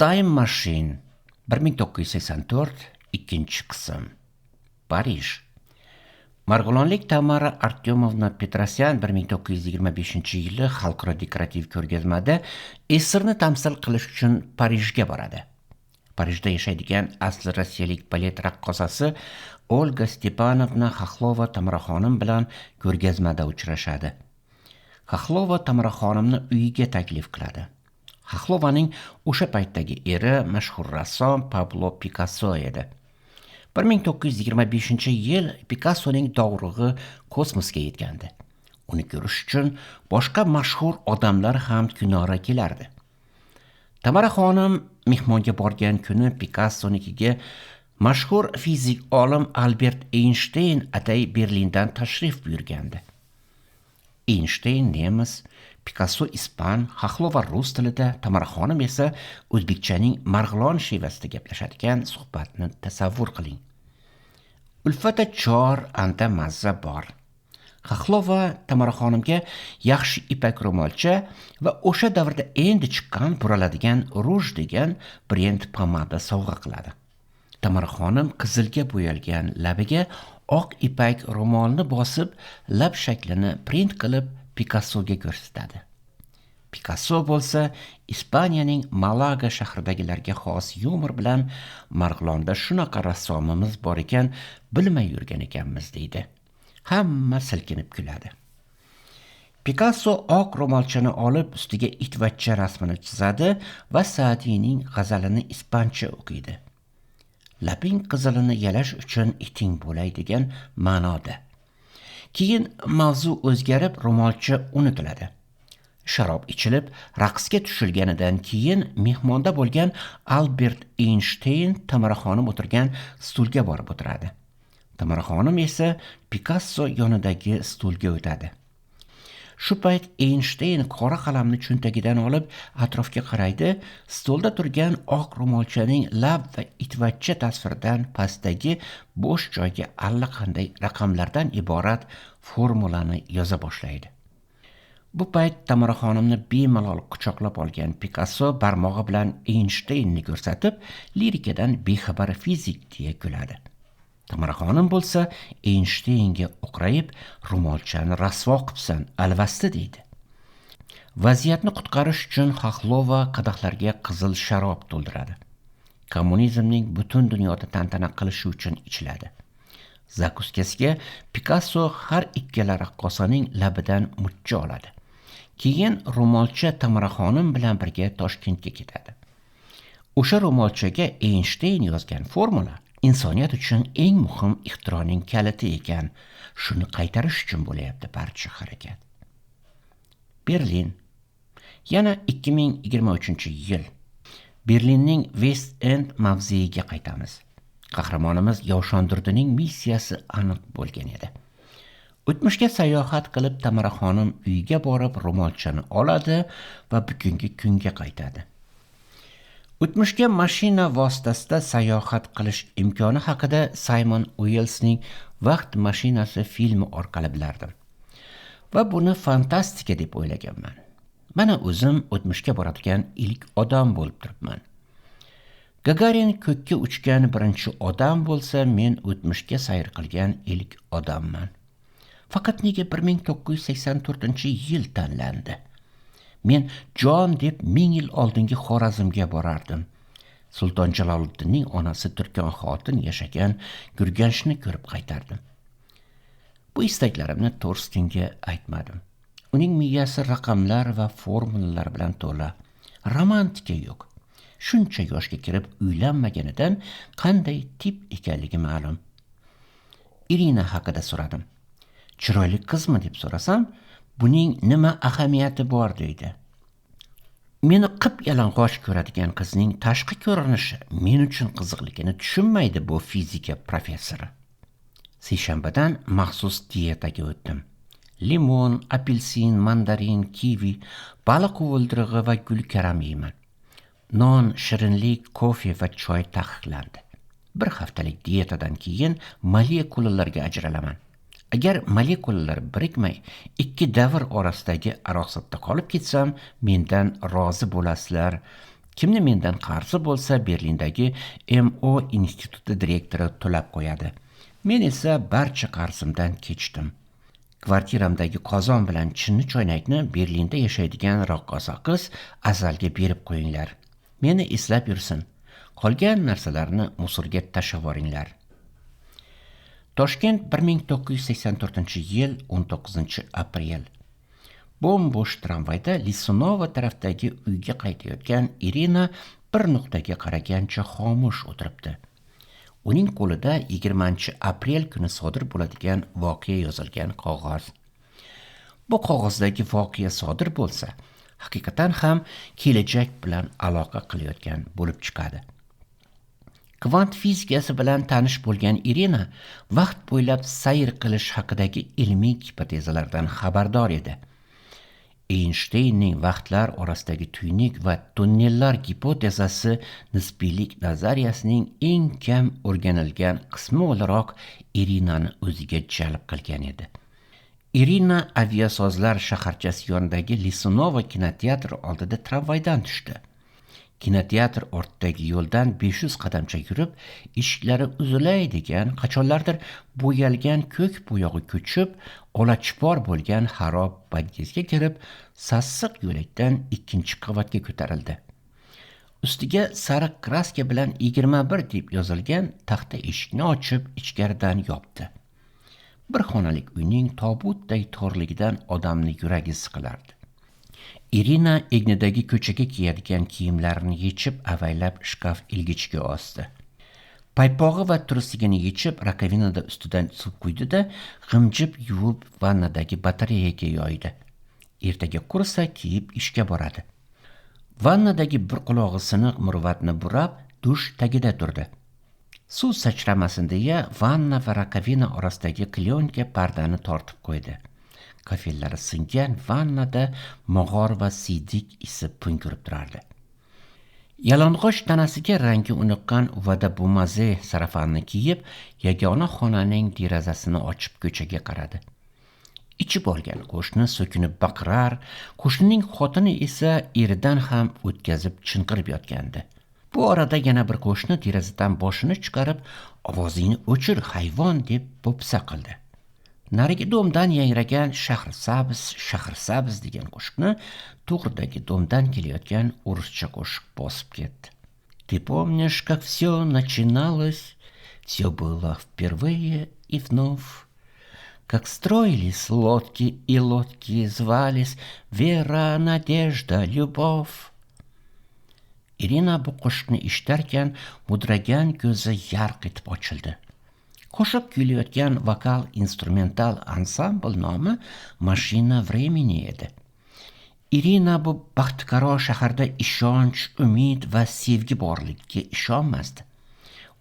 Time Machine 1984 ikkinchi qism. Parij. Marg'ilonlik Tamara Artyomovna Petrosyan 1925-yili xalqaro dekorativ ko'rgazmada Esirni tamsil qilish uchun Parijga boradi. Parijda yashaydigan asli rossiyalik balet raqqosasi Olga Stepanovna Xaxlova Tamaraxonim bilan ko'rgazmada uchrashadi. Xaxlova Tamaraxonimni uyiga taklif qiladi. Xaxlovaning o'sha paytdagi eri mashhur rassom Pablo Picasso edi. 1925-yil Picassoning dovrug'i kosmosga yetgandi. Uni ko'rish uchun boshqa mashhur odamlar ham kunora kelardi. Tamara xonim mehmonga borgan kuni Picassonikiga mashhur fizik olim Albert Einstein atay Berlindan tashrif buyurgandi. Einstein nemis, Picasso ispan, Xaxlova rus tilida, Tamara xonim esa o'zbekchaning Marg'ilon shevasida gaplashadigan suhbatni tasavvur qiling. Ulfata chor anda mazza bor. Xaxlova Tamara xonimga yaxshi ipak ro'molcha va o'sha davrda endi chiqqan buraladigan ruj degan brend pomada sovg'a qiladi. Tamara xonim qizilga bo'yalgan labiga oq ipak ro'molni bosib, lab shaklini print qilib Picassoga ko'rsatadi. Picasso bo'lsa Ispaniyaning Malaga shahridagilarga xos yumor bilan Marg'ilonda shunaqa rassomimiz bor ekan, bilmay yurgan ekanmiz deydi. Hamma silkinib kuladi. Picasso oq ro'molchani olib ustiga itvachcha rasmini chizadi va Saadiyning g'azalini ispancha o'qiydi. Labing qizilini yalash uchun iting bo'lay degan ma'noda. Keyin mavzu o'zgarib ro'molcha unutiladi. Sharob ichilib, raqsga tushilganidan keyin mehmonda bo'lgan Albert Einstein Tamara xonim o'tirgan stulga borib o'tiradi. Tamara xonim esa Picasso yonidagi stulga o'tadi. Shu payt Einstein qora qalamni cho'ntagidan olib atrofga qaraydi, stolda turgan oq ro'molchaning lab va itvachcha tasvirdan pastdagi bo'sh joyga allaqanday raqamlardan iborat formulani yoza boshlaydi. Bu payt Tamara xonimni bemalol quchoqlab olgan Picasso barmog'i bilan Einsteinni ko'rsatib, lirikadan bexabar fizik deya kuladi. Tamara xonim bo'lsa Einsteinga o'qrayib, ro'molchani rasvo qilibsan, alvasti deydi. Vaziyatni qutqarish uchun Xaxlova qadahlarga qizil sharob to'ldiradi. Kommunizmning butun dunyoda tantana qilishi uchun ichiladi. Zakuskasiga Picasso har ikkala raqqosaning labidan muchcha oladi. Keyin ro'molcha Tamara xonim bilan birga Toshkentga ketadi. O'sha ro'molchaga Einstein yozgan formula insoniyat uchun eng muhim ixtironing kaliti ekan, shuni qaytarish uchun bo'layapti barcha harakat. Berlin. Yana 2023-yil. Berlinning West End mavzeyiga qaytamiz. Qahramonimiz Yovshondirdining missiyasi aniq bo'lgan edi. O'tmishga sayohat qilib Tamara xonim uyiga borib ro'molchani oladi va bugungi kunga qaytadi. O'tmishga mashina vositasida sayohat qilish imkoni haqida Simon Uellsning Vaqt mashinasi filmi orqali bilardim. Va buni fantastika deb o'ylaganman. Mana o'zim o'tmishga boradigan ilk odam bo'lib turibman. Gagarin ko'kka uchgan birinchi odam bo'lsa, men o'tmishga sayr qilgan ilk odamman. Faqat nega 1984-yil tanlandi? Men Jon deb 1000 yil oldingi Xorazmga borardim. Sulton Jaloliddinning onasi Turkon xotin yashagan Gurganchni ko'rib qaytardim. Bu istaklarimni Torstinga aytmadim. Uning miyasi raqamlar va formulalar bilan to'la. Romantika yo'q. Shuncha yoshga kirib uylanmaganidan qanday tip ekanligi ma'lum. Irina haqida so'radim. Chiroyli qizmi deb so'rasam, buning nima ahamiyati bor deydi. Meni qip yalang'och ko'radigan qizning tashqi ko'rinishi men uchun qiziqligini tushunmaydi bu fizika professori. Seshanbadan maxsus diyetaga o'tdim. Limon, apelsin, mandarin, kivi, baliq o'ldirig'i va gul karam yeyman. Non, shirinlik, kofe va choy taqiqlandi. Bir haftalik diyetadan keyin molekulalarga ajralaman. Agar molekulalar birikmay, ikki davr orasidagi arosatda qolib ketsam, mendan rozi bo'lasizlar Kimni mendan qarzi bo'lsa, Berlindagi MO instituti direktori to'lab qo'yadi. Men esa barcha qarzimdan kechdim. Kvartiramdagi qozon bilan chinni choynakni Berlinda yashaydigan raqqosa qiz Azalga berib qo'yinglar. Meni eslab yursin. Qolgan narsalarni musorga tashlavoringlar. Toshkent 1984-yil 19-aprel. Bo'm-bo'sh tramvayda Lisunova tarafdagi uyga qaytayotgan Irina bir nuqtaga qaragancha xomush o'tiribdi. Uning qo'lida 20-aprel kuni sodir bo'ladigan voqea yozilgan qog'oz. Bu qog'ozdagi voqea sodir bo'lsa, haqiqatan ham kelajak bilan aloqa qilayotgan bo'lib chiqadi. Kvant fizikasi bilan tanish bo'lgan Irina vaqt bo'ylab sayr qilish haqidagi ilmiy gipotezalardan xabardor edi. Einsteinning vaqtlar orasidagi tuynuk va tunnellar gipotezasi nisbiylik nazariyasining eng kam o'rganilgan qismi o'laroq Irinani o'ziga jalb qilgan edi. Irina aviasozlar shaharchasi yonidagi Lisunova kinoteatri oldida tramvaydan tushdi. Kinoteatr ortidagi yo'ldan 500 qadamcha yurib, eshiklari uzilay degan qachonlardir bo'yalgan ko'k bo'yog'i ko'chib, olachipor bo'lgan xarob podyezdga kirib, sassiq yo'lakdan 2-qavatga ko'tarildi. Ustiga sariq kraska bilan 21 deb yozilgan taxta eshikni ochib, ichkaridan yopdi. Bir xonalik uyning tobutday torligidan odamni yuragi siqilardi. Irina egnidagi ko'chaga kiyadigan kiyimlarini yechib, avaylab shkaf ilgichiga osdi. Paypog'i va trusigini yechib, rakovinada ustidan suv quydi-da, g'imjib yuvib vannadagi batareyaga yoydi. Ertaga qursa kiyib ishga boradi. Vannadagi bir qulog'i siniq murvatni burab, dush tagida turdi. Suv sachramasin deya vanna va rakovina orasidagi klyonka pardani tortib qo'ydi. Kafellari singan vannada mog'or va siydik isi pungurib turardi. Yalang'och tanasiga rangi uniqqan vada bumaze sarafanni kiyib, yagona xonaning derazasini ochib ko'chaga qaradi. Ichib olgan qo'shni so'kinib baqirar, qo'shnining xotini esa eridan ham o'tkazib chinqirib yotgandi. Bu orada yana bir qo'shni derazadan boshini chiqarib, "Ovozingni o'chir, hayvon" deb bo'psa qildi. Narigi domdan yangragan Shahrsabz degan qo'shiqni to'g'ridagi domdan kelayotgan o'rischa qo'shiq bosib ketdi. Ты помнишь, как все начиналось, все было впервые и вновь, как строились лодки и лодки звались Вера, Надежда, Любовь. Irina bu qo'shiqni eshitarkan mudragan ko'zi yarq etib ochildi. Qo'shiq kuylayotgan vokal instrumental ansambl nomi Mashina Vremeni edi. Irina bu baxtiqaro shaharda ishonch, umid va sevgi borligiga ishonmasdi.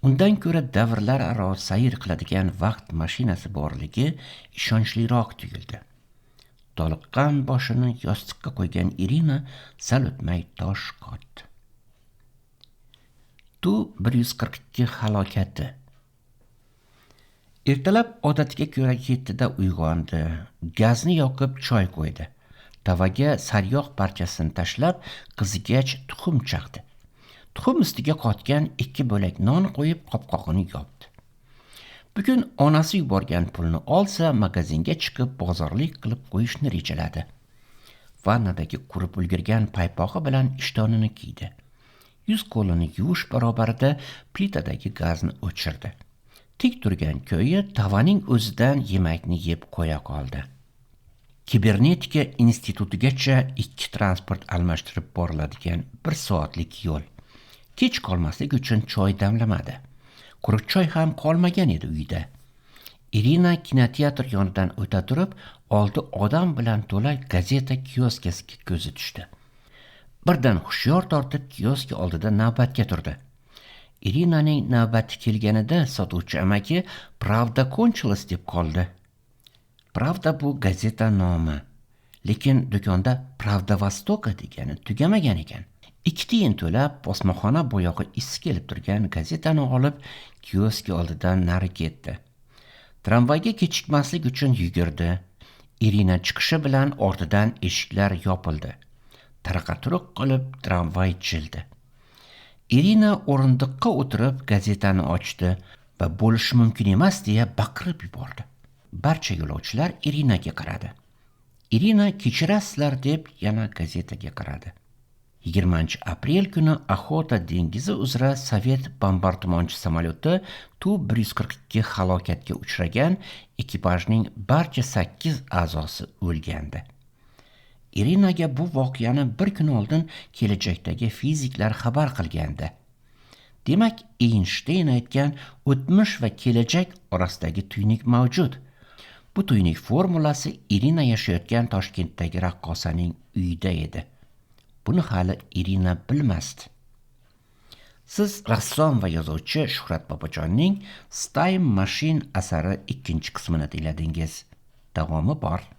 Undan ko'ra davrlar aro sayr qiladigan vaqt mashinasi borligi ishonchliroq tuyuldi. Toliqqan boshini yostiqqa qo'ygan Irina sal o'tmay tosh qotdi. Tu-142 halokati. Ertalab odatiga ko'ra 7da uyg'ondi. Gazni yoqib choy qo'ydi. Tavaga sariyog' parchasini tashlab, qizigach tuxum chaqdi. Tuxum ustiga qotgan 2 bo'lak non qo'yib qopqog'ini yopdi. Bugun onasi yuborgan pulni olsa, magazinga chiqib bozorlik qilib qo'yishni rejaladi. Vannadagi qurib ulgurgan paypog'i bilan ishtonini kiydi. Yuz qo'lini yuvish barobarida plitadagi gazni o'chirdi. Tik turgan ko'yi tavaning o'zidan yemakni yeb qo'ya qoldi. Kibernetika institutigacha 2 transport almashtirib boriladigan 1 soatlik yo'l. Kech qolmaslik uchun choy damlamadi. Quruq choy ham qolmagan edi uyda. Irina kinoteatr yonidan o'ta turib, oldi odam bilan to'la gazeta kioskasiga ko'zi tushdi. Birdan hushyor tortib kiosk oldida navbatga turdi. Irinaning navbati kelganida sotuvchi amaki "Pravda konchilas" deb qoldi. Pravda bu gazeta nomi, lekin do'konda Pravda Vostoka degani tugamagan ekan. 2 tiyin to'lab bosmaxona bo'yog'i isi kelib turgan gazetani olib kiosk oldidan nari ketdi. Tramvayga kechikmaslik uchun yugurdi. Irina chiqishi bilan ortidan eshiklar yopildi. Taraqaturuq qilib tramvay jildi. Irina o'rindiqqa o'tirib gazetani ochdi va bo'lishi mumkin emas deya baqirib yubordi. Barcha yo'lovchilar Irinaga qaradi. Irina kechirasizlar deb yana gazetaga qaradi. 20-aprel kuni Axota dengizi uzra Sovet bombardimonchi samolyoti Tu-142 halokatga uchragan, ekipajning barcha 8 a'zosi o'lgandi. Irinaga bu voqeani bir kun oldin kelajakdagi fiziklar xabar qilgandi. Demak, Eynshteyn aytgan o'tmish va kelajak orasidagi tuynik mavjud. Bu tuynik formulasi Irina yashayotgan Toshkentdagi raqqosaning uyida edi. Buni hali Irina bilmasdi. Siz rassom va yozuvchi Shuhrat Bobojonning Time Machine asari 2-qismini tingladingiz. Davomi bor.